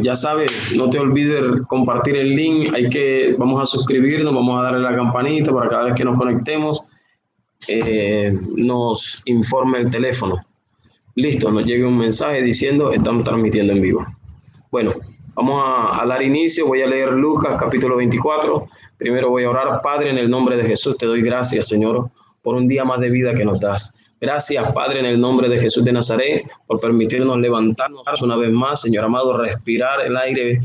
Ya sabes, no te olvides compartir el link, vamos a suscribirnos, vamos a darle la campanita para cada vez que nos conectemos, nos informe el teléfono. Listo, nos llega un mensaje diciendo estamos transmitiendo en vivo. Bueno, vamos a dar inicio, voy a leer Lucas capítulo 24. Primero voy a orar. Padre, en el nombre de Jesús te doy gracias, Señor, por un día más de vida que nos das. Gracias, Padre, en el nombre de Jesús de Nazaret, por permitirnos levantarnos una vez más, Señor amado, respirar el aire,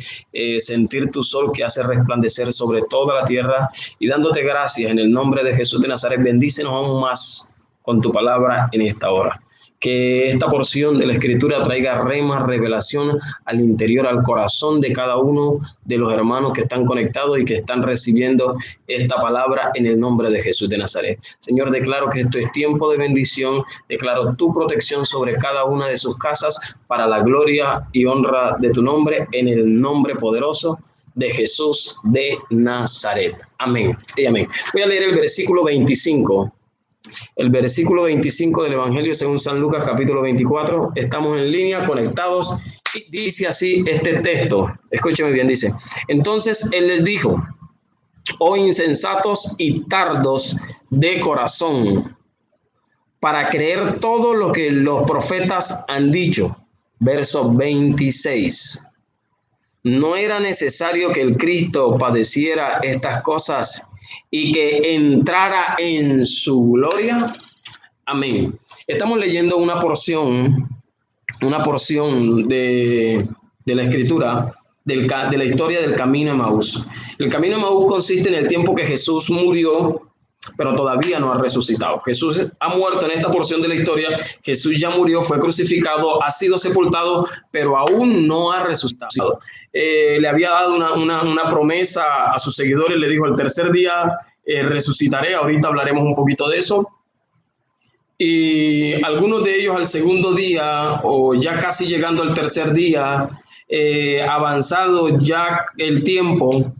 sentir tu sol que hace resplandecer sobre toda la tierra, y dándote gracias en el nombre de Jesús de Nazaret. Bendícenos aún más con tu palabra en esta hora. Que esta porción de la Escritura traiga rema, revelación al interior, al corazón de cada uno de los hermanos que están conectados y que están recibiendo esta palabra en el nombre de Jesús de Nazaret. Señor, declaro que esto es tiempo de bendición, declaro tu protección sobre cada una de sus casas para la gloria y honra de tu nombre, en el nombre poderoso de Jesús de Nazaret. Amén y amén. Voy a leer el versículo 25. El versículo 25 del Evangelio según San Lucas, capítulo 24. Estamos en línea, conectados, y dice así este texto. Escúcheme bien, dice: entonces él les dijo: oh insensatos y tardos de corazón, para creer todo lo que los profetas han dicho. Verso 26. ¿No era necesario que el Cristo padeciera estas cosas y que entrara en su gloria? Amén. Estamos leyendo una porción de la Escritura, de la historia del Camino de Emaús. El Camino de Emaús consiste en el tiempo que Jesús murió, pero todavía no ha resucitado. Jesús ha muerto en esta porción de la historia. Jesús ya murió, fue crucificado, ha sido sepultado, pero aún no ha resucitado. Le había dado una promesa a sus seguidores, le dijo: el tercer día resucitaré. Ahorita hablaremos un poquito de eso. Y algunos de ellos al segundo día, o ya casi llegando al tercer día, avanzado ya el tiempo,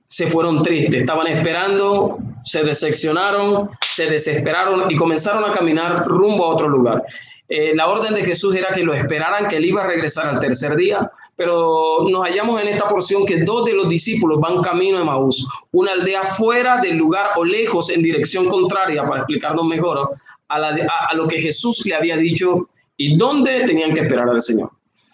se fueron tristes, estaban esperando, se decepcionaron, se desesperaron y comenzaron a caminar rumbo a otro lugar. La orden de Jesús era que lo esperaran, que él iba a regresar al tercer día, pero nos hallamos en esta porción que dos de los discípulos van camino a Emaús, una aldea fuera del lugar o lejos en dirección contraria, para explicarnos mejor, a lo que Jesús le había dicho y dónde tenían que esperar al Señor.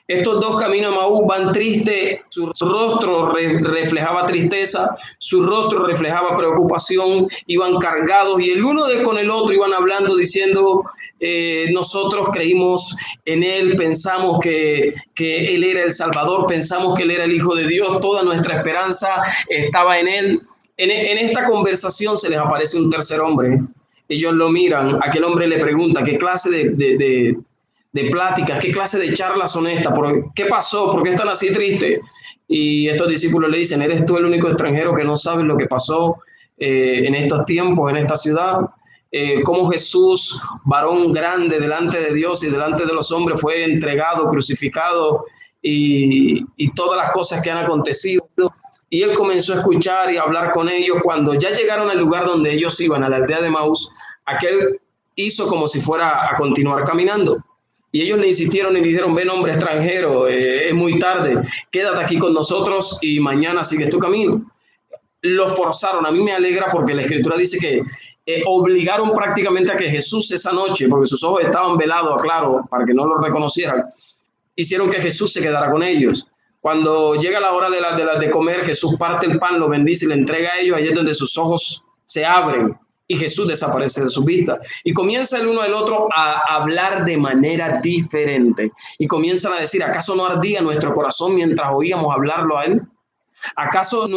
Estos dos caminos a Emaús van tristes, su rostro reflejaba tristeza, su rostro reflejaba preocupación, iban cargados y el uno con el otro iban hablando diciendo: nosotros creímos en Él, pensamos que Él era el Salvador, pensamos que Él era el Hijo de Dios, toda nuestra esperanza estaba en Él. En esta conversación se les aparece un tercer hombre. Ellos lo miran, aquel hombre le pregunta: ¿qué clase de pláticas, qué clase de charlas son estas? ¿Qué pasó? ¿Por qué están así tristes? Y estos discípulos le dicen: ¿eres tú el único extranjero que no sabes lo que pasó en estos tiempos, en esta ciudad? Cómo Jesús, varón grande delante de Dios y delante de los hombres, fue entregado, crucificado, y todas las cosas que han acontecido. Y él comenzó a escuchar y a hablar con ellos. Cuando ya llegaron al lugar donde ellos iban, a la aldea de Emaús, aquel hizo como si fuera a continuar caminando. Y ellos le insistieron y le dijeron: ven, hombre extranjero, es muy tarde, quédate aquí con nosotros y mañana sigues tu camino. Lo forzaron. A mí me alegra porque la Escritura dice que obligaron prácticamente a que Jesús esa noche, porque sus ojos estaban velados, claro, para que no lo reconocieran, hicieron que Jesús se quedara con ellos. Cuando llega la hora de comer, Jesús parte el pan, lo bendice y le entrega a ellos. Allí es donde sus ojos se abren y Jesús desaparece de su vista. Y comienza el uno del otro a hablar de manera diferente. Y comienzan a decir: ¿acaso no ardía nuestro corazón mientras oíamos hablarlo a Él? ¿Acaso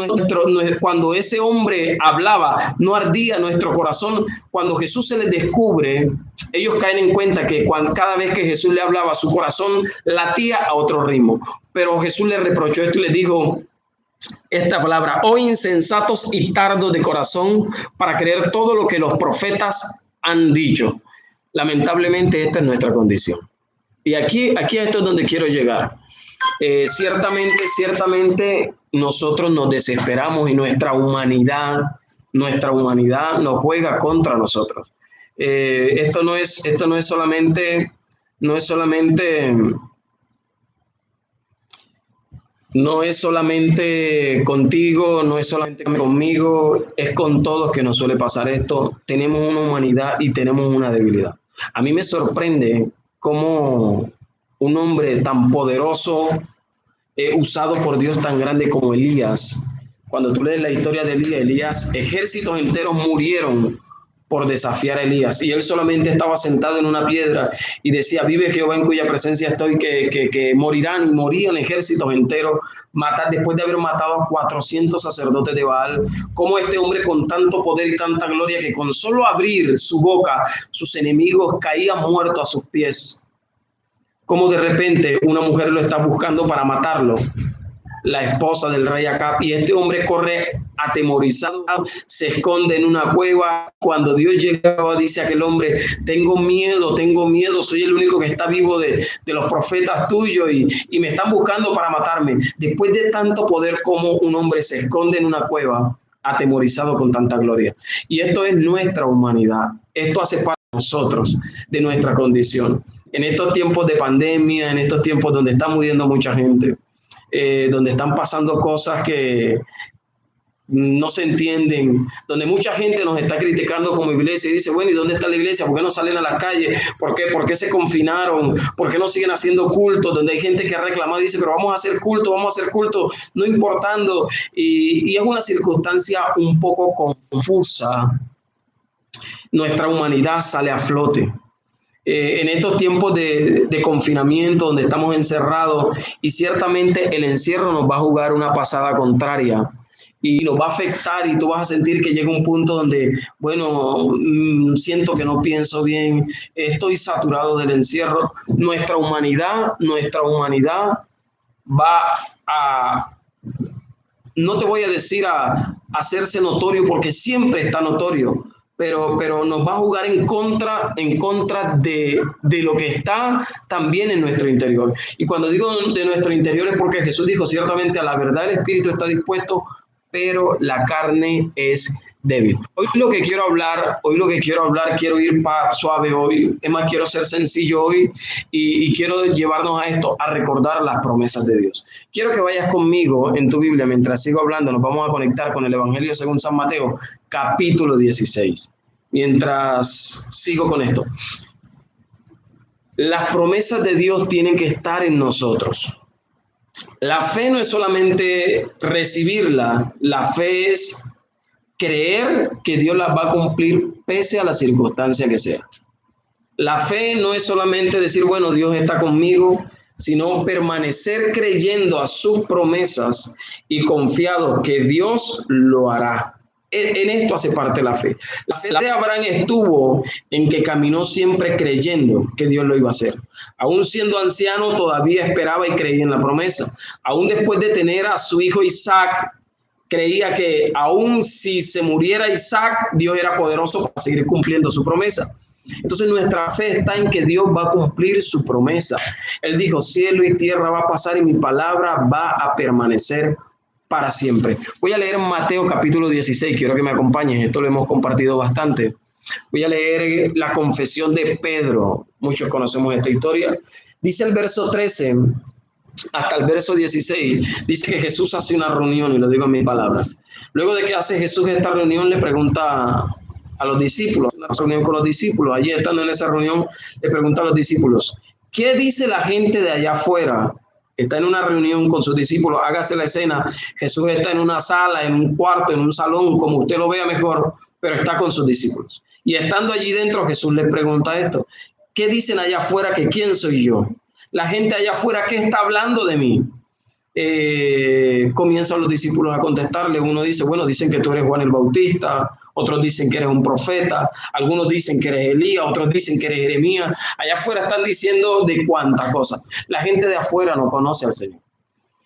cuando ese hombre hablaba, no ardía nuestro corazón? Cuando Jesús se les descubre, ellos caen en cuenta que cada vez que Jesús le hablaba, su corazón latía a otro ritmo. Pero Jesús le reprochó esto y le dijo esta palabra: oh insensatos y tardos de corazón, para creer todo lo que los profetas han dicho. Lamentablemente esta es nuestra condición. Y aquí esto es donde quiero llegar. Ciertamente nosotros nos desesperamos y nuestra humanidad nos juega contra nosotros. Esto no es solamente No es solamente contigo, no es solamente conmigo, es con todos que nos suele pasar esto. Tenemos una humanidad y tenemos una debilidad. A mí me sorprende cómo un hombre tan poderoso, usado por Dios tan grande como Elías, cuando tú lees la historia de Elías, ejércitos enteros murieron por desafiar a Elías y él solamente estaba sentado en una piedra y decía: vive Jehová en cuya presencia estoy, que morirán, y morían ejércitos enteros después de haber matado a 400 sacerdotes de Baal. Como este hombre con tanto poder y tanta gloria, que con solo abrir su boca sus enemigos caían muertos a sus pies. Como de repente una mujer lo está buscando para matarlo, la esposa del rey Acab, y este hombre corre atemorizado, se esconde en una cueva. Cuando Dios llegaba, dice aquel hombre: tengo miedo, soy el único que está vivo de los profetas tuyos y me están buscando para matarme. Después de tanto poder, como un hombre se esconde en una cueva atemorizado con tanta gloria. Y esto es nuestra humanidad, esto hace parte de nosotros, de nuestra condición. En estos tiempos de pandemia, en estos tiempos donde está muriendo mucha gente, donde están pasando cosas que no se entienden, donde mucha gente nos está criticando como iglesia y dice: bueno, ¿y dónde está la iglesia? ¿Por qué no salen a las calles? ¿Por qué se confinaron? ¿Por qué no siguen haciendo cultos? Donde hay gente que ha reclamado y dice: pero vamos a hacer culto, no importando. Y es una circunstancia un poco confusa. Nuestra humanidad sale a flote. En estos tiempos de confinamiento, donde estamos encerrados, y ciertamente el encierro nos va a jugar una pasada contraria y nos va a afectar, y tú vas a sentir que llega un punto donde, bueno, siento que no pienso bien, estoy saturado del encierro. Nuestra humanidad va a, no te voy a decir a hacerse notorio, porque siempre está notorio, pero nos va a jugar en contra de lo que está también en nuestro interior. Y cuando digo de nuestro interior es porque Jesús dijo: ciertamente a la verdad el espíritu está dispuesto, pero la carne es débil. Hoy lo que quiero hablar, quiero ir suave hoy, es más, quiero ser sencillo hoy, y quiero llevarnos a esto, a recordar las promesas de Dios. Quiero que vayas conmigo en tu Biblia, mientras sigo hablando, nos vamos a conectar con el Evangelio según San Mateo, capítulo 16. Mientras sigo con esto, las promesas de Dios tienen que estar en nosotros. La fe no es solamente recibirla, la fe es creer que Dios las va a cumplir pese a la circunstancia que sea. La fe no es solamente decir: bueno, Dios está conmigo, sino permanecer creyendo a sus promesas y confiado que Dios lo hará. En esto hace parte la fe. La fe de Abraham estuvo en que caminó siempre creyendo que Dios lo iba a hacer. Aún siendo anciano, todavía esperaba y creía en la promesa. Aún después de tener a su hijo Isaac, creía que aún si se muriera Isaac, Dios era poderoso para seguir cumpliendo su promesa. Entonces nuestra fe está en que Dios va a cumplir su promesa. Él dijo: cielo y tierra va a pasar y mi palabra va a permanecer para siempre. Voy a leer Mateo capítulo 16, quiero que me acompañen, esto lo hemos compartido bastante. Voy a leer la confesión de Pedro, muchos conocemos esta historia. Dice el verso 13 hasta el verso 16, dice que Jesús hace una reunión, y lo digo en mis palabras. Luego de que hace Jesús esta reunión, le pregunta a los discípulos, una reunión con los discípulos, allí estando en esa reunión, le pregunta a los discípulos: ¿qué dice la gente de allá afuera? Está en una reunión con sus discípulos, hágase la escena, Jesús está en una sala, en un cuarto, en un salón, como usted lo vea mejor, pero está con sus discípulos. Y estando allí dentro, Jesús les pregunta esto: ¿qué dicen allá afuera que quién soy yo? La gente allá afuera, ¿qué está hablando de mí? Comienzan los discípulos a contestarle. Uno dice: bueno, dicen que tú eres Juan el Bautista, otros dicen que eres un profeta, algunos dicen que eres Elías, otros dicen que eres Jeremías. Allá afuera están diciendo de cuántas cosas. La gente de afuera no conoce al Señor.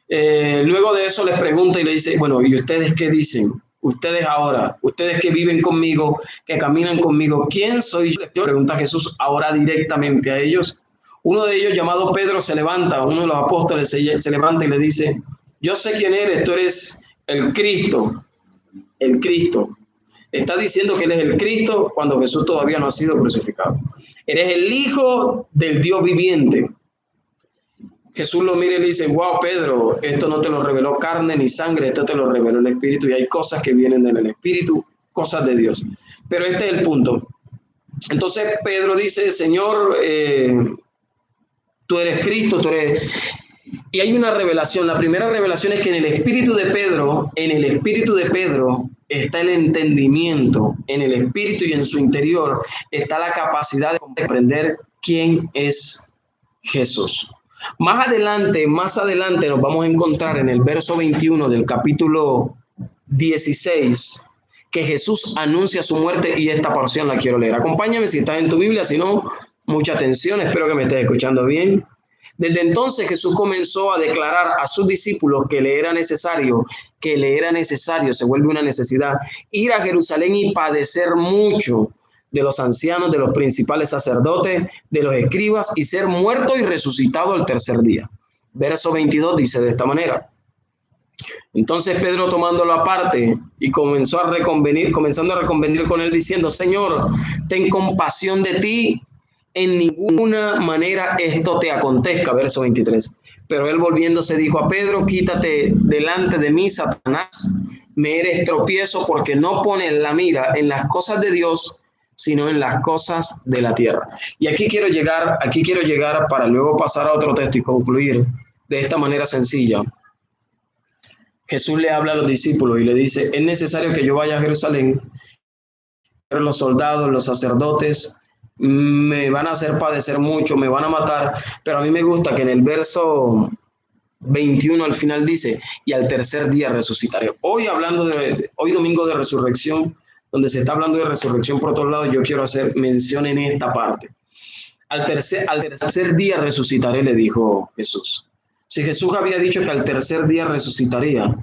Luego de eso les pregunta y le dice: bueno, ¿y ustedes qué dicen? Ustedes ahora, ustedes que viven conmigo, que caminan conmigo, ¿quién soy yo? Pregunta Jesús ahora directamente a ellos. Uno de ellos, llamado Pedro, se levanta, uno de los apóstoles se levanta y le dice: yo sé quién eres, tú eres el Cristo. El Cristo. Está diciendo que él es el Cristo cuando Jesús todavía no ha sido crucificado. Eres el Hijo del Dios viviente. Jesús lo mira y le dice, wow, Pedro, esto no te lo reveló carne ni sangre, esto te lo reveló el Espíritu, y hay cosas que vienen del Espíritu, cosas de Dios. Pero este es el punto. Entonces Pedro dice, Señor, tú eres Cristo, tú eres... Y hay una revelación. La primera revelación es que en el espíritu de Pedro, está el entendimiento, en el espíritu y en su interior está la capacidad de comprender quién es Jesús. Más adelante nos vamos a encontrar en el verso 21 del capítulo 16 que Jesús anuncia su muerte, y esta porción la quiero leer. Acompáñame si estás en tu Biblia, si no, mucha atención, espero que me estés escuchando bien. Desde entonces Jesús comenzó a declarar a sus discípulos que le era necesario, se vuelve una necesidad, ir a Jerusalén y padecer mucho de los ancianos, de los principales sacerdotes, de los escribas, y ser muerto y resucitado al tercer día. Verso 22 dice de esta manera. Entonces Pedro, tomándolo aparte, y comenzando a reconvenir con él, diciendo, Señor, ten compasión de ti, en ninguna manera esto te acontezca. Verso 23. Pero él volviéndose dijo a Pedro, quítate delante de mí, Satanás, me eres tropiezo, porque no pones la mira en las cosas de Dios, sino en las cosas de la tierra. Y aquí quiero llegar para luego pasar a otro texto y concluir de esta manera sencilla. Jesús le habla a los discípulos y le dice, es necesario que yo vaya a Jerusalén, pero los soldados, los sacerdotes, me van a hacer padecer mucho, me van a matar, pero a mí me gusta que en el verso 21 al final dice, y al tercer día resucitaré. Hoy domingo de resurrección, donde se está hablando de resurrección por otro lado, yo quiero hacer mención en esta parte. Al tercer día resucitaré, le dijo Jesús. Si Jesús había dicho que al tercer día resucitaría,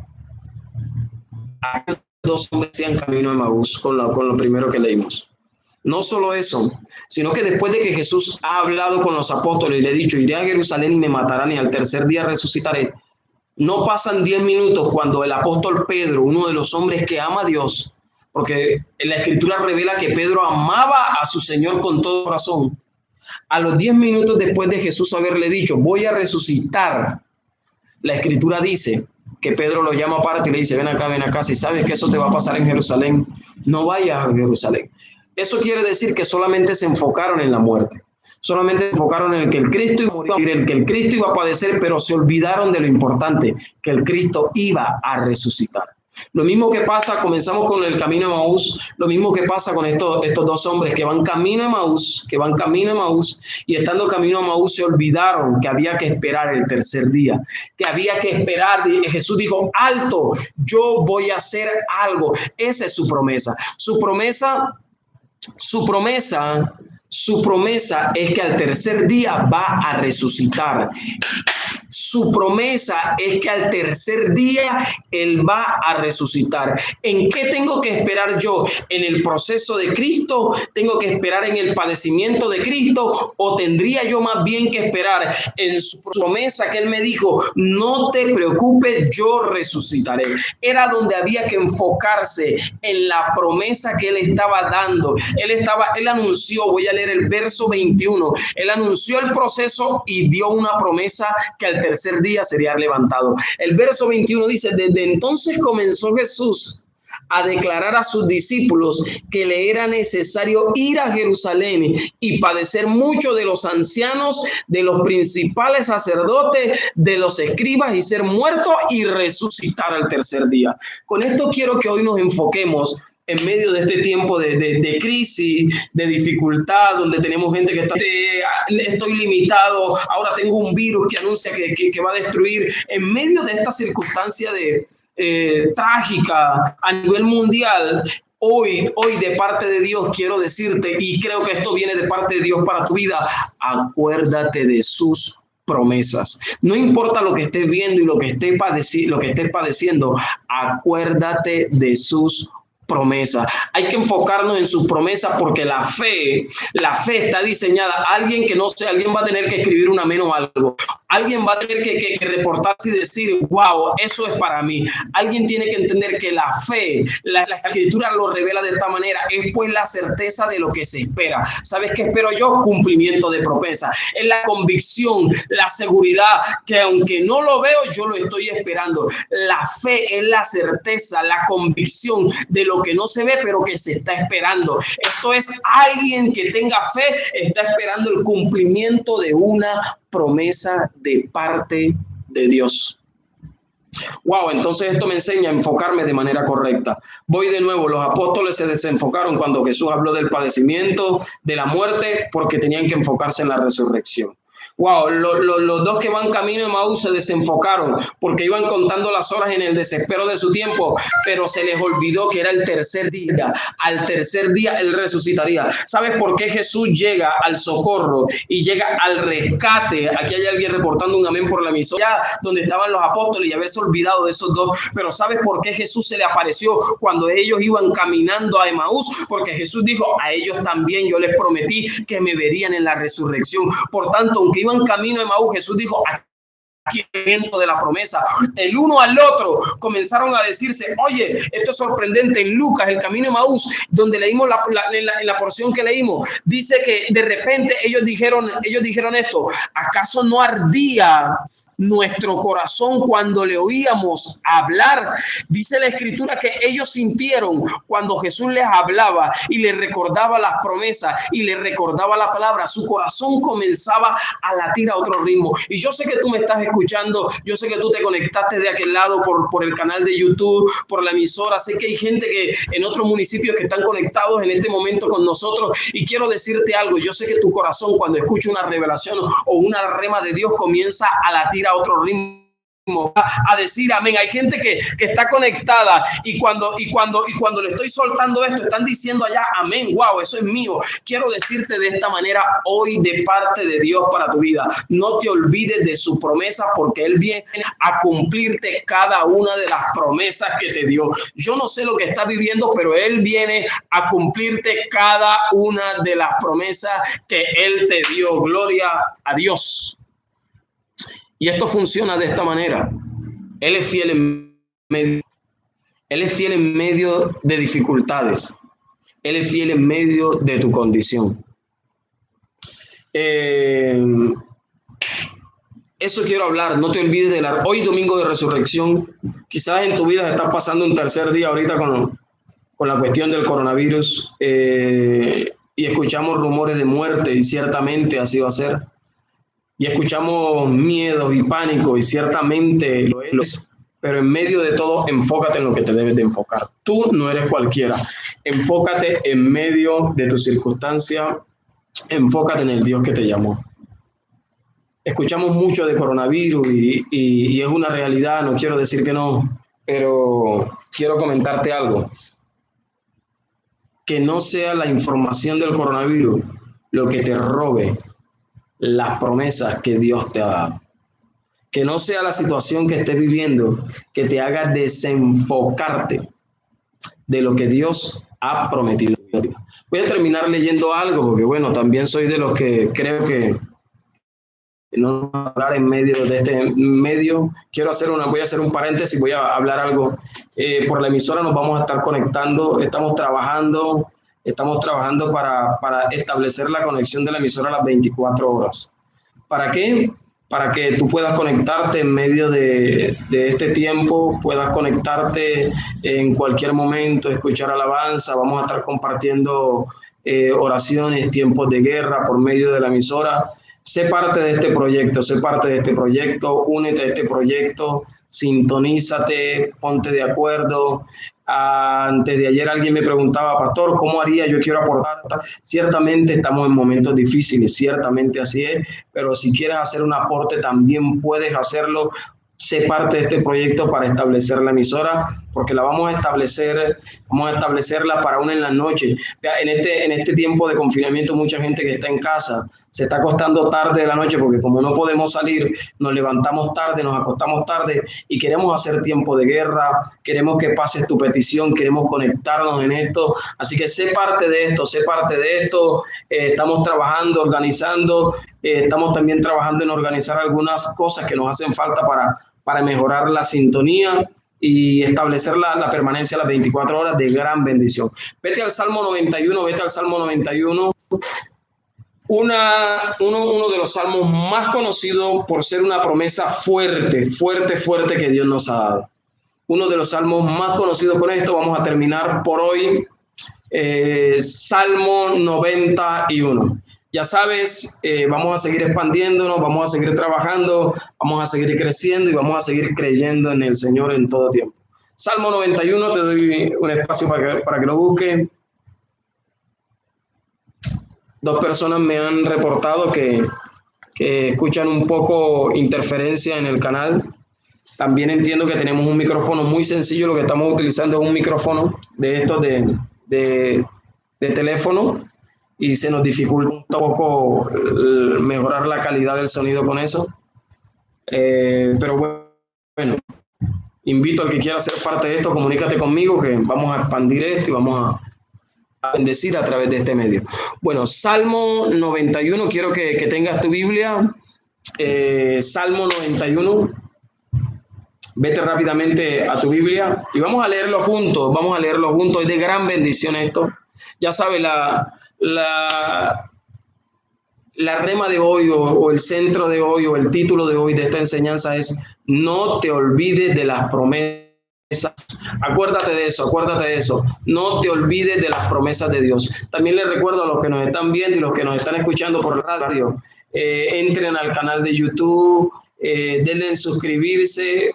dos hombres iban camino a Emaús con lo primero que leímos. No solo eso, sino que después de que Jesús ha hablado con los apóstoles y le ha dicho, iré a Jerusalén y me matarán y al tercer día resucitaré, no pasan 10 minutos cuando el apóstol Pedro, uno de los hombres que ama a Dios, porque en la Escritura revela que Pedro amaba a su Señor con todo corazón, a los 10 minutos después de Jesús haberle dicho, voy a resucitar, la Escritura dice que Pedro lo llama aparte y le dice, ven acá, si sabes que eso te va a pasar en Jerusalén, no vayas a Jerusalén. Eso quiere decir que solamente se enfocaron en la muerte, solamente se enfocaron en el que el Cristo iba a morir, en el que el Cristo iba a padecer, pero se olvidaron de lo importante, que el Cristo iba a resucitar. Lo mismo que pasa, comenzamos con el camino a Emaús, lo mismo que pasa con estos dos hombres que van camino a Emaús, y estando camino a Emaús se olvidaron que había que esperar el tercer día, que había que esperar. Jesús dijo, alto, yo voy a hacer algo. Esa es su promesa. Su promesa es que al tercer día va a resucitar. Su promesa es que al tercer día Él va a resucitar. ¿En qué tengo que esperar yo? ¿En el proceso de Cristo? ¿Tengo que esperar en el padecimiento de Cristo? ¿O tendría yo más bien que esperar en su promesa que Él me dijo, no te preocupes, yo resucitaré? Era donde había que enfocarse, en la promesa que Él estaba dando. Él anunció, voy a leer el verso 21, Él anunció el proceso y dio una promesa que al tercer día sería levantado. El verso 21 dice, desde entonces comenzó Jesús a declarar a sus discípulos que le era necesario ir a Jerusalén y padecer mucho de los ancianos, de los principales sacerdotes, de los escribas, y ser muerto y resucitar al tercer día. Con esto quiero que hoy nos enfoquemos en medio de este tiempo de crisis, de dificultad, donde tenemos gente que está, estoy limitado, ahora tengo un virus que anuncia que va a destruir. En medio de esta circunstancia trágica a nivel mundial, hoy de parte de Dios quiero decirte, y creo que esto viene de parte de Dios para tu vida, acuérdate de sus promesas. No importa lo que estés viendo y lo que estés padeciendo, acuérdate de sus promesa. Hay que enfocarnos en sus promesas porque la fe está diseñada. Alguien que no sé, alguien va a tener que escribir un amén o algo. Alguien va a tener que reportarse y decir, wow, eso es para mí. Alguien tiene que entender que la fe, la escritura lo revela de esta manera, es pues la certeza de lo que se espera. ¿Sabes qué espero yo? Cumplimiento de promesa. Es la convicción, la seguridad que aunque no lo veo, yo lo estoy esperando. La fe es la certeza, la convicción de lo que no se ve, pero que se está esperando. Esto es alguien que tenga fe, está esperando el cumplimiento de una promesa de parte de Dios. Wow, entonces esto me enseña a enfocarme de manera correcta. Voy de nuevo, los apóstoles se desenfocaron cuando Jesús habló del padecimiento, de la muerte, porque tenían que enfocarse en la resurrección. Wow, los dos que van camino de Emaús se desenfocaron porque iban contando las horas en el desespero de su tiempo, pero se les olvidó que era el tercer día. Al tercer día Él resucitaría. ¿Sabes por qué Jesús llega al socorro y llega al rescate? Aquí hay alguien reportando un amén por la emisora, donde estaban los apóstoles y haberse olvidado de esos dos. Pero ¿sabes por qué Jesús se le apareció cuando ellos iban caminando a Emaús? Porque Jesús dijo, a ellos también yo les prometí que me verían en la resurrección. Por tanto, aunque iban camino a Emaús, Jesús dijo, aquí dentro de la promesa, el uno al otro comenzaron a decirse, oye, esto es sorprendente. En Lucas, el camino de Emaús, donde leímos en la porción que leímos, dice que de repente ellos dijeron esto, ¿acaso no ardía nuestro corazón cuando le oíamos hablar? Dice la escritura que ellos sintieron cuando Jesús les hablaba y les recordaba las promesas y les recordaba la palabra, su corazón comenzaba a latir a otro ritmo. Y yo sé que tú me estás escuchando, yo sé que tú te conectaste de aquel lado por el canal de YouTube, por la emisora. Sé que hay gente que en otros municipios que están conectados en este momento con nosotros, y quiero decirte algo, yo sé que tu corazón cuando escucha una revelación o una rema de Dios comienza a latir a otro ritmo, a decir amén. Hay gente que está conectada y cuando le estoy soltando esto, están diciendo allá amén, wow, eso es mío. Quiero decirte de esta manera hoy de parte de Dios para tu vida, no te olvides de su promesa, porque Él viene a cumplirte cada una de las promesas que te dio. Yo no sé lo que estás viviendo, pero Él viene a cumplirte cada una de las promesas que Él te dio. Gloria a Dios. Y esto funciona de esta manera. Él es fiel en medio de dificultades. Él es fiel en medio de tu condición. Eso quiero hablar. No te olvides de hoy domingo de resurrección. Quizás en tu vida estás pasando un tercer día ahorita con la cuestión del coronavirus. Y escuchamos rumores de muerte y ciertamente así va a ser. Y escuchamos miedos y pánico y ciertamente lo es, pero en medio de todo enfócate en lo que te debes de enfocar. Tú no eres cualquiera. Enfócate en medio de tu circunstancia, enfócate en el Dios que te llamó. Escuchamos mucho de coronavirus y es una realidad, no quiero decir que no, pero quiero comentarte algo. Que no sea la información del coronavirus lo que te robe las promesas que Dios te ha dado. Que no sea la situación que estés viviendo que te haga desenfocarte de lo que Dios ha prometido. Voy a terminar leyendo algo, porque bueno, también soy de los que creo que no voy a hablar en medio de este medio. Voy a hacer un paréntesis, voy a hablar algo. Por la emisora nos vamos a estar conectando, estamos trabajando para establecer la conexión de la emisora a las 24 horas. ¿Para qué? Para que tú puedas conectarte en medio de este tiempo, puedas conectarte en cualquier momento, escuchar alabanza. Vamos a estar compartiendo oraciones, tiempos de guerra por medio de la emisora. Sé parte de este proyecto, únete a este proyecto, sintonízate, ponte de acuerdo. Antes de ayer alguien me preguntaba, pastor, ¿cómo haría? Yo quiero aportar. Ciertamente estamos en momentos difíciles, ciertamente así es, pero si quieres hacer un aporte también puedes hacerlo. Sé parte de este proyecto para establecer la emisora, porque la vamos a establecerla para una en la noche. En este tiempo de confinamiento, mucha gente que está en casa se está acostando tarde de la noche, porque como no podemos salir, nos levantamos tarde, nos acostamos tarde y queremos hacer tiempo de guerra, queremos que pases tu petición, queremos conectarnos en esto. Así que sé parte de esto, sé parte de esto. Estamos trabajando, organizando, estamos también trabajando en organizar algunas cosas que nos hacen falta para mejorar la sintonía y establecer la permanencia a las 24 horas de gran bendición. Vete al Salmo 91, vete al Salmo 91. Uno de los salmos más conocidos por ser una promesa fuerte, fuerte, fuerte que Dios nos ha dado. Uno de los salmos más conocidos. Con esto vamos a terminar por hoy. Salmo 91. Ya sabes, vamos a seguir expandiéndonos, vamos a seguir trabajando, vamos a seguir creciendo y vamos a seguir creyendo en el Señor en todo tiempo. Salmo 91, te doy un espacio para que lo busques. Dos personas me han reportado que escuchan un poco interferencia en el canal. También entiendo que tenemos un micrófono muy sencillo. Lo que estamos utilizando es un micrófono de estos de teléfono y se nos dificulta un poco mejorar la calidad del sonido con eso. Pero bueno, invito al que quiera ser parte de esto, comunícate conmigo que vamos a expandir esto y vamos a bendecir a través de este medio. Bueno, Salmo 91, quiero que tengas tu Biblia. Salmo 91. Vete rápidamente a tu Biblia y vamos a leerlo juntos, es de gran bendición esto. Ya sabes, la rema de hoy o el centro de hoy o el título de hoy de esta enseñanza es: no te olvides de las promesas. Acuérdate de eso, no te olvides de las promesas de Dios. También les recuerdo a los que nos están viendo y los que nos están escuchando por radio, entren al canal de YouTube, denle en suscribirse.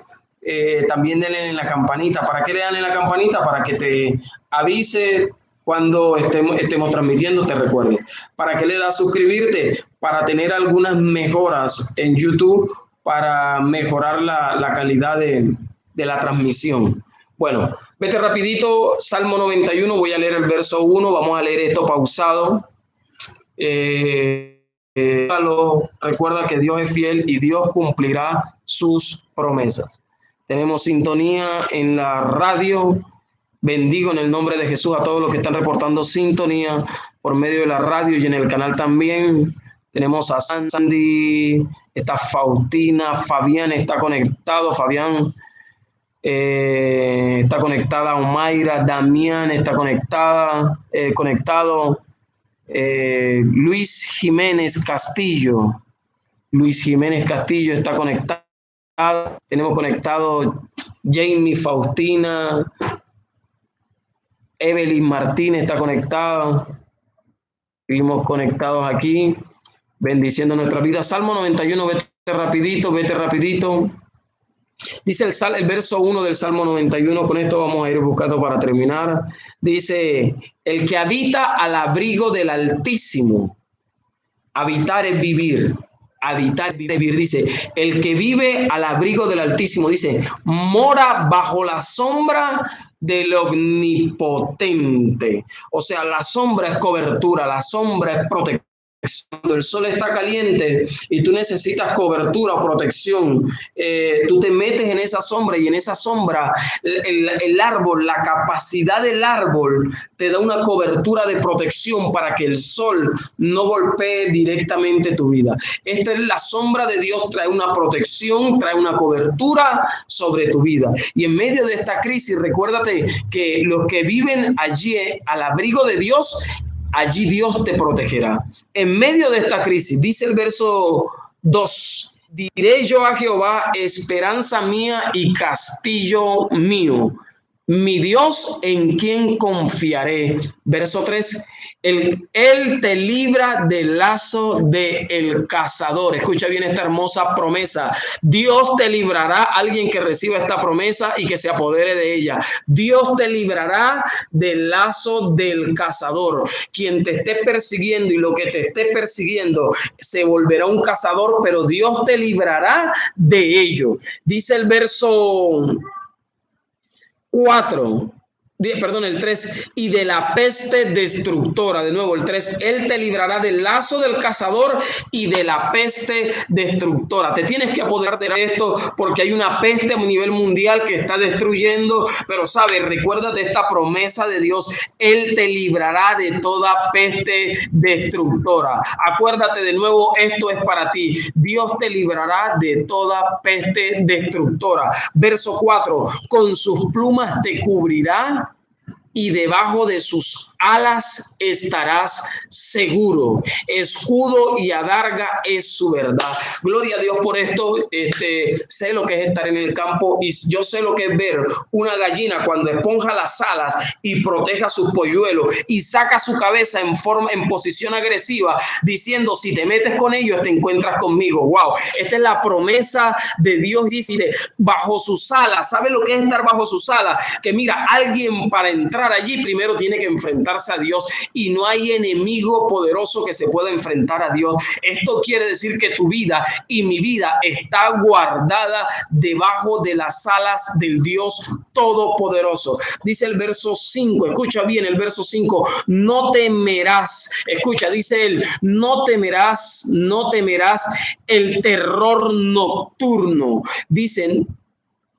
También denle en la campanita. ¿Para qué le dan en la campanita? Para que te avise cuando estemos transmitiendo, te recuerde. ¿Para qué le das suscribirte? Para tener algunas mejoras en YouTube, para mejorar la calidad de la transmisión. Bueno, vete rapidito, Salmo 91, voy a leer el verso 1, vamos a leer esto pausado. Recuerda que Dios es fiel y Dios cumplirá sus promesas. Tenemos sintonía en la radio. Bendigo en el nombre de Jesús a todos los que están reportando sintonía por medio de la radio y en el canal también. Tenemos a Sandy, está Faustina, Fabián está conectado, Fabián está conectada, Omaira, Damián está conectado, Luis Jiménez Castillo está conectado. Tenemos conectado Jamie, Faustina, Evelyn Martínez está conectada. Seguimos conectados aquí, bendiciendo nuestra vida. Salmo 91, vete rapidito. Dice el verso 1 del Salmo 91, con esto vamos a ir buscando para terminar. Dice: el que habita al abrigo del Altísimo, habitar es vivir. Habitar, vivir, dice, el que vive al abrigo del Altísimo, dice, mora bajo la sombra del Omnipotente. O sea, la sombra es cobertura, la sombra es protección. Cuando el sol está caliente y tú necesitas cobertura o protección, tú te metes en esa sombra y en esa sombra el árbol, la capacidad del árbol te da una cobertura de protección para que el sol no golpee directamente tu vida. Esta es la sombra de Dios, trae una protección, trae una cobertura sobre tu vida. Y en medio de esta crisis, recuérdate que los que viven allí al abrigo de Dios, allí Dios te protegerá. En medio de esta crisis, dice el verso 2, diré yo a Jehová, esperanza mía y castillo mío, mi Dios en quien confiaré. Verso 3, Él te libra del lazo del cazador. Escucha bien esta hermosa promesa. Dios te librará, alguien que reciba esta promesa y que se apodere de ella. Dios te librará del lazo del cazador. Quien te esté persiguiendo y lo que te esté persiguiendo se volverá un cazador, pero Dios te librará de ello. Dice el verso 4. el 3, y de la peste destructora. De nuevo el 3, Él te librará del lazo del cazador y de la peste destructora. Te tienes que apoderar de esto porque hay una peste a nivel mundial que está destruyendo, pero sabes, recuérdate esta promesa de Dios: Él te librará de toda peste destructora. Acuérdate de nuevo, esto es para ti. Dios te librará de toda peste destructora. Verso 4, con sus plumas te cubrirá y debajo de sus alas estarás seguro. Escudo y adarga es su verdad. Gloria a Dios por esto. Sé lo que es estar en el campo y yo sé lo que es ver una gallina cuando esponja las alas y proteja sus polluelos y saca su cabeza en posición agresiva, diciendo: si te metes con ellos te encuentras conmigo. Wow, esta es la promesa de Dios. Dice: bajo sus alas. ¿Sabe lo que es estar bajo sus alas? Que mira, alguien para entrar allí primero tiene que enfrentarse a Dios, y no hay enemigo poderoso que se pueda enfrentar a Dios. Esto quiere decir que tu vida y mi vida está guardada debajo de las alas del Dios Todopoderoso. Dice el verso 5, escucha bien el verso 5, no temerás, escucha, dice él, no temerás el terror nocturno. Dicen: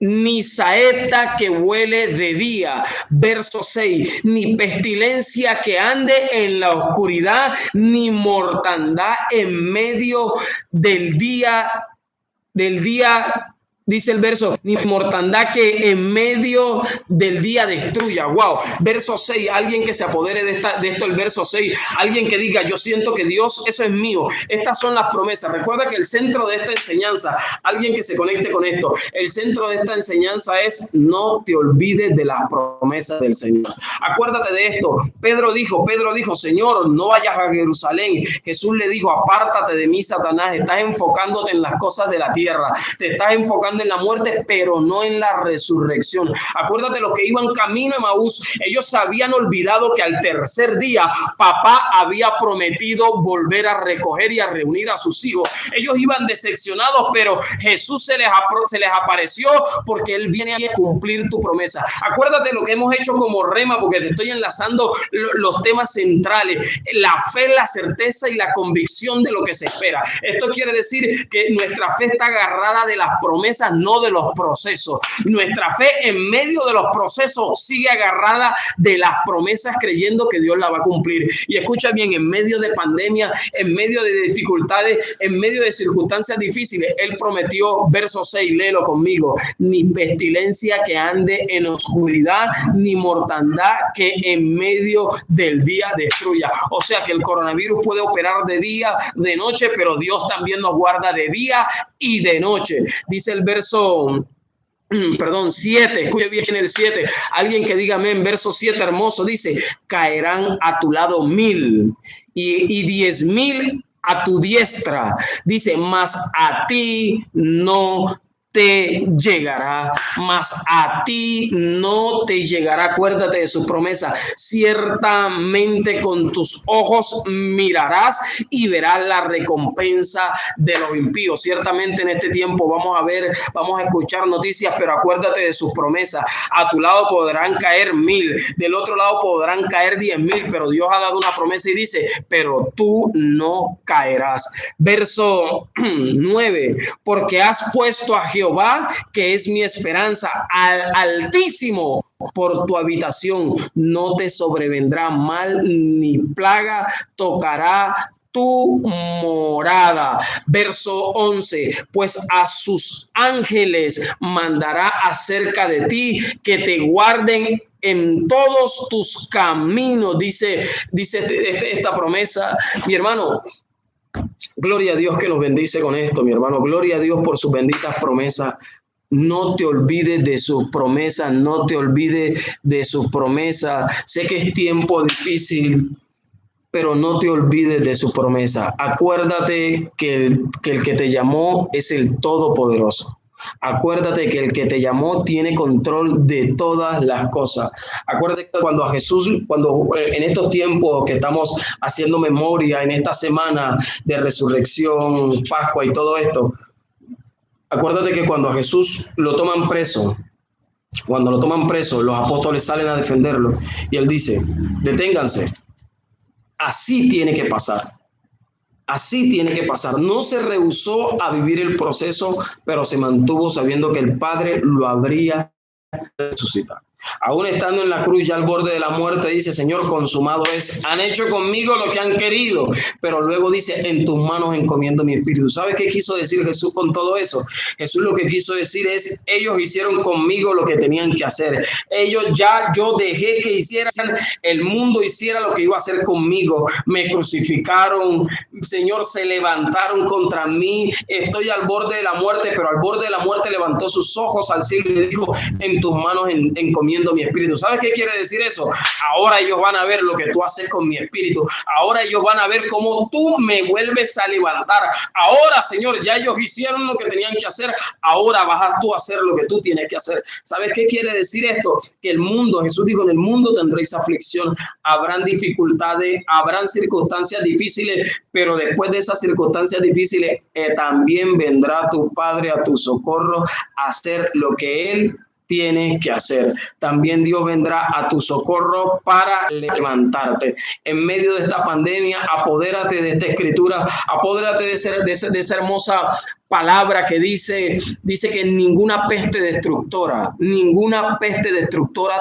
ni saeta que huele de día. Verso 6, ni pestilencia que ande en la oscuridad, ni mortandad en medio del día, dice el verso, ni mortandad que en medio del día destruya. Wow, verso 6, alguien que se apodere de esto, el verso 6, alguien que diga: yo siento que Dios, eso es mío, estas son las promesas. Recuerda que el centro de esta enseñanza, alguien que se conecte con esto, el centro de esta enseñanza es: no te olvides de las promesas del Señor. Acuérdate de esto. Pedro dijo: Señor, no vayas a Jerusalén. Jesús le dijo: apártate de mí, Satanás, estás enfocándote en las cosas de la tierra, te estás enfocando en la muerte, pero no en la resurrección. Acuérdate, los que iban camino a Emaús, ellos se habían olvidado que al tercer día papá había prometido volver a recoger y a reunir a sus hijos. Ellos iban decepcionados, pero Jesús se les apareció porque Él viene a cumplir tu promesa. Acuérdate lo que hemos hecho como Rema, porque te estoy enlazando los temas centrales: la fe, la certeza y la convicción de lo que se espera. Esto quiere decir que nuestra fe está agarrada de las promesas, no de los procesos. Nuestra fe en medio de los procesos sigue agarrada de las promesas, creyendo que Dios la va a cumplir. Y escucha bien, en medio de pandemia, en medio de dificultades, en medio de circunstancias difíciles, Él prometió, verso 6, léelo conmigo: ni pestilencia que ande en oscuridad, ni mortandad que en medio del día destruya. O sea que el coronavirus puede operar de día, de noche, pero Dios también nos guarda de día y de noche. Dice el verso 7, escuche bien el 7, alguien que diga amén. Verso 7 hermoso, dice: caerán a tu lado 1000 y 10,000 a tu diestra. Dice: mas a ti no te llegará, mas a ti no te llegará. Acuérdate de su promesa: ciertamente con tus ojos mirarás y verás la recompensa de los impíos. Ciertamente en este tiempo vamos a escuchar noticias, pero acuérdate de sus promesas. A tu lado podrán caer 1000, del otro lado podrán caer 10,000, pero Dios ha dado una promesa y dice: pero tú no caerás. Verso 9, porque has puesto a Jehová, que es mi esperanza, al Altísimo por tu habitación. No te sobrevendrá mal, ni plaga tocará tu morada. Verso 11, pues a sus ángeles mandará acerca de ti, que te guarden en todos tus caminos. Dice esta promesa, mi hermano. Gloria a Dios que nos bendice con esto, mi hermano. Gloria a Dios por sus benditas promesas. No te olvides de sus promesas, no te olvides de sus promesas. Sé que es tiempo difícil, pero no te olvides de sus promesas. Acuérdate que el que te llamó es el Todopoderoso. Acuérdate que el que te llamó tiene control de todas las cosas. Acuérdate que cuando a Jesús, en estos tiempos que estamos haciendo memoria, en esta semana de resurrección, Pascua y todo esto, acuérdate que cuando a Jesús lo toman preso, Cuando lo toman preso, los apóstoles salen a defenderlo y él dice, deténganse, así tiene que pasar. Así tiene que pasar. No se rehusó a vivir el proceso, pero se mantuvo sabiendo que el Padre lo habría resucitado. Aún estando en la cruz, ya al borde de la muerte, dice, Señor, consumado es. Han hecho conmigo lo que han querido, pero luego dice, en tus manos encomiendo mi espíritu. ¿Sabes qué quiso decir Jesús con todo eso? Jesús lo que quiso decir es, ellos hicieron conmigo lo que tenían que hacer. Yo dejé que hicieran, el mundo hiciera lo que iba a hacer conmigo. Me crucificaron, Señor, se levantaron contra mí. Estoy al borde de la muerte, pero al borde de la muerte levantó sus ojos al cielo y le dijo, en tus manos encomiendo mi espíritu. ¿Sabes qué quiere decir eso? Ahora ellos van a ver lo que tú haces con mi espíritu. Ahora ellos van a ver cómo tú me vuelves a levantar. Ahora, Señor, ya ellos hicieron lo que tenían que hacer. Ahora vas tú a hacer lo que tú tienes que hacer. ¿Sabes qué quiere decir esto? Que el mundo, Jesús dijo, en el mundo tendréis aflicción, habrán dificultades, habrán circunstancias difíciles, pero después de esas circunstancias difíciles, también vendrá tu Padre a tu socorro a hacer lo que Él tiene que hacer. También Dios vendrá a tu socorro para levantarte. En medio de esta pandemia, apodérate de esta escritura, apodérate de esa hermosa palabra que dice que ninguna peste destructora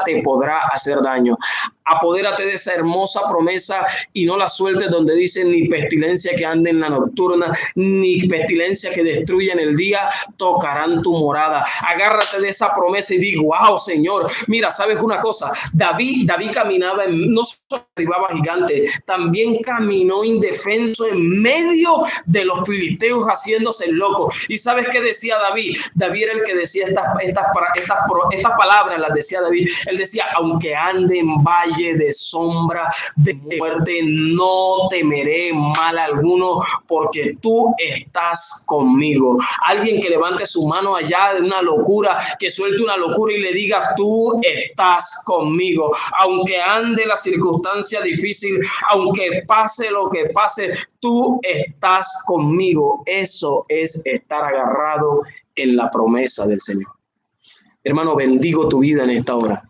te podrá hacer daño. Apodérate de esa hermosa promesa y no la sueltes donde dice ni pestilencia que ande en la nocturna, ni pestilencia que destruya en el día, tocarán tu morada. Agárrate de esa promesa y di, wow, Señor, mira, ¿sabes una cosa? David caminaba, no solo derribaba gigantes, también caminó indefenso en medio de los filisteos haciéndose loco. ¿Y sabes qué decía David? David era el que decía estas palabras, las decía David. Él decía, aunque ande en valle de sombra de muerte, no temeré mal alguno, porque tú estás conmigo. Alguien que levante su mano allá de una locura, que suelte una locura y le diga, tú estás conmigo. Aunque ande la circunstancia difícil, aunque pase lo que pase, tú estás conmigo. Eso es estar agarrado en la promesa del Señor. Hermano, bendigo tu vida en esta hora.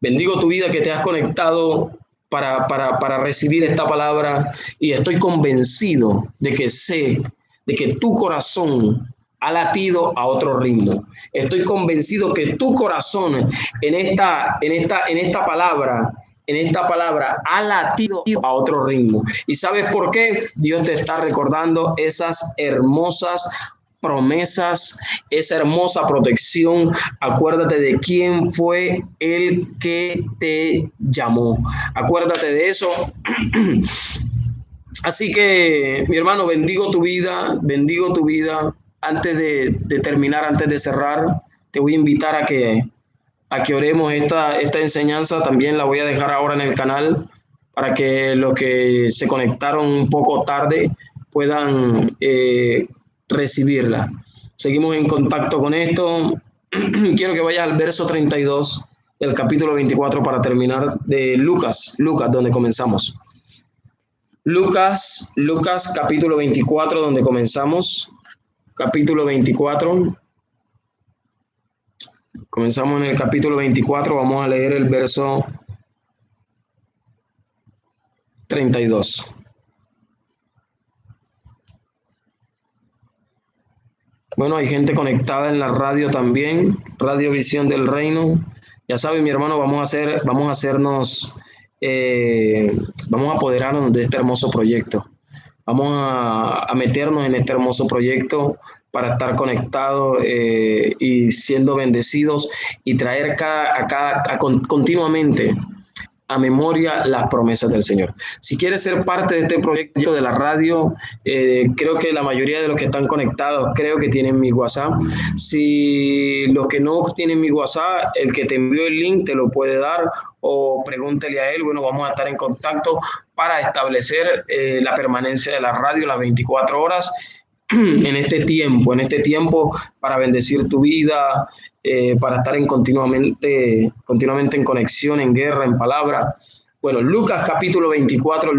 Bendigo tu vida que te has conectado para recibir esta palabra y estoy convencido de que tu corazón ha latido a otro ritmo. Estoy convencido que tu corazón en esta palabra ha latido a otro ritmo. ¿Y sabes por qué? Dios te está recordando esas hermosas promesas, esa hermosa protección. Acuérdate de quién fue el que te llamó. Acuérdate de eso. Así que, mi hermano, bendigo tu vida. Antes de terminar, antes de cerrar, te voy a invitar a que oremos esta enseñanza. También la voy a dejar ahora en el canal para que los que se conectaron un poco tarde puedan recibirla. Seguimos en contacto con esto. Quiero que vayas al verso 32 del capítulo 24 para terminar, de Lucas, donde comenzamos. Lucas capítulo 24, donde comenzamos. Capítulo 24. Comenzamos en el capítulo 24, vamos a leer el verso 32. Bueno, hay gente conectada en la radio también, Radio Visión del Reino. Ya saben, mi hermano, vamos a apoderarnos de este hermoso proyecto. Vamos a meternos en este hermoso proyecto para estar conectados y siendo bendecidos y traer continuamente a memoria las promesas del Señor. Si quieres ser parte de este proyecto de la radio, creo que la mayoría de los que están conectados creo que tienen mi WhatsApp. Si los que no tienen mi WhatsApp, el que te envió el link te lo puede dar o pregúntele a él. Bueno, vamos a estar en contacto para establecer la permanencia de la radio las 24 horas en este tiempo para bendecir tu vida, para estar continuamente en conexión, en guerra, en palabra. Bueno, Lucas capítulo 24.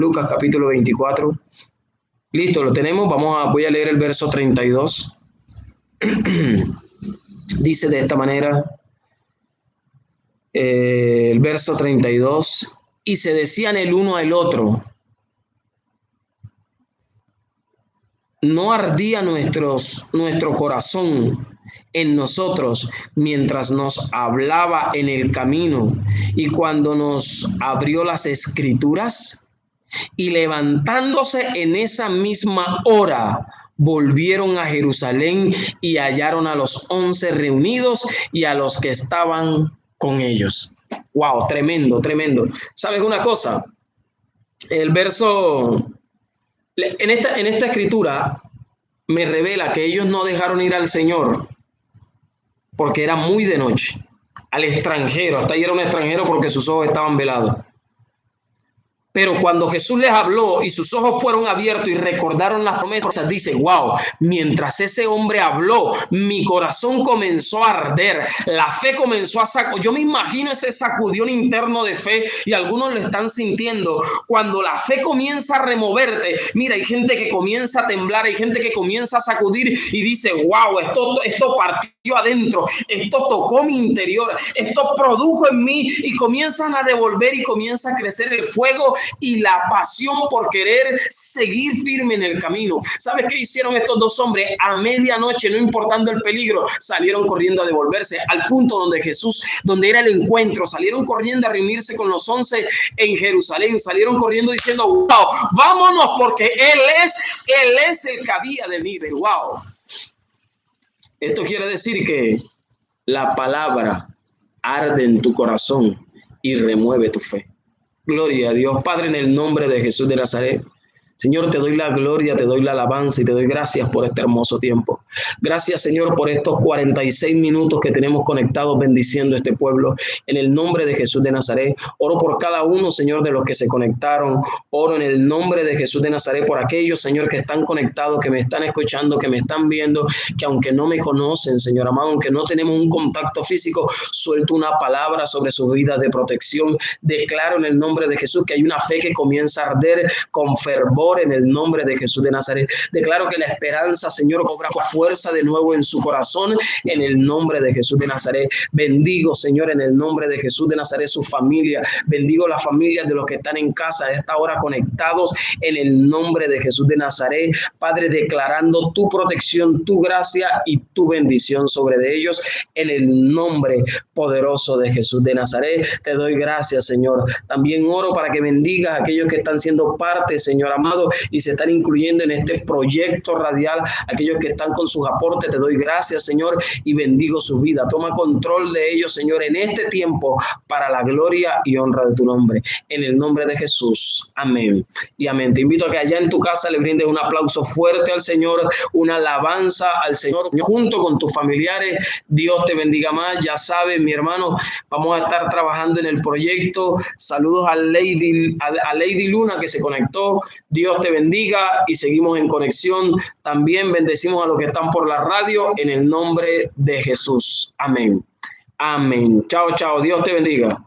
Listo, lo tenemos. Voy a leer el verso 32. Dice de esta manera: el verso 32, y se decían el uno al otro, ¿no ardía nuestro corazón en nosotros mientras nos hablaba en el camino y cuando nos abrió las escrituras? Y levantándose en esa misma hora, volvieron a Jerusalén y hallaron a los 11 reunidos y a los que estaban con ellos. Wow, tremendo, tremendo. ¿Sabes una cosa? El verso, en esta escritura me revela que ellos no dejaron ir al Señor porque era muy de noche, al extranjero, hasta ahí era un extranjero porque sus ojos estaban velados. Pero cuando Jesús les habló y sus ojos fueron abiertos y recordaron las promesas, dice, wow, mientras ese hombre habló, mi corazón comenzó a arder, la fe comenzó a sacudir. Yo me imagino ese sacudión interno de fe y algunos lo están sintiendo. Cuando la fe comienza a removerte, mira, hay gente que comienza a temblar, hay gente que comienza a sacudir y dice, wow, esto partió adentro, esto tocó mi interior, esto produjo en mí, y comienzan a devolver y comienza a crecer el fuego y la pasión por querer seguir firme en el camino. ¿Sabes qué hicieron estos dos hombres? A medianoche, no importando el peligro, salieron corriendo a devolverse al punto donde Jesús, donde era el encuentro. Salieron corriendo a reunirse con los 11 en Jerusalén. Salieron corriendo diciendo, wow, vámonos porque Él es el que había de venir. Wow. Esto quiere decir que la palabra arde en tu corazón y remueve tu fe. Gloria a Dios. Padre, en el nombre de Jesús de Nazaret, Señor, te doy la gloria, te doy la alabanza y te doy gracias por este hermoso tiempo. Gracias, Señor, por estos 46 minutos que tenemos conectados bendiciendo este pueblo. En el nombre de Jesús de Nazaret, oro por cada uno, Señor, de los que se conectaron. Oro en el nombre de Jesús de Nazaret por aquellos, Señor, que están conectados, que me están escuchando, que me están viendo, que aunque no me conocen, Señor amado, aunque no tenemos un contacto físico, suelto una palabra sobre su vida de protección. Declaro en el nombre de Jesús que hay una fe que comienza a arder con fervor en el nombre de Jesús de Nazaret. Declaro que la esperanza, Señor, cobra fuerza de nuevo en su corazón en el nombre de Jesús de Nazaret. Bendigo, Señor, en el nombre de Jesús de Nazaret su familia. Bendigo las familias de los que están en casa a esta hora conectados en el nombre de Jesús de Nazaret. Padre, declarando tu protección, tu gracia y tu bendición sobre de ellos en el nombre poderoso de Jesús de Nazaret. Te doy gracias, Señor. También oro para que bendigas a aquellos que están siendo parte, Señor amado, y se están incluyendo en este proyecto radial, aquellos que están con sus aportes. Te doy gracias, Señor, y bendigo su vida. Toma control de ellos, Señor, en este tiempo para la gloria y honra de tu nombre. En el nombre de Jesús. Amén y amén. Te invito a que allá en tu casa le brindes un aplauso fuerte al Señor, una alabanza al Señor junto con tus familiares. Dios te bendiga más. Ya sabes, mi hermano, vamos a estar trabajando en el proyecto. Saludos a Lady Luna que se conectó. Dios te bendiga y seguimos en conexión. También bendecimos a los que están por la radio en el nombre de Jesús. Amén. Amén. Chao, chao. Dios te bendiga.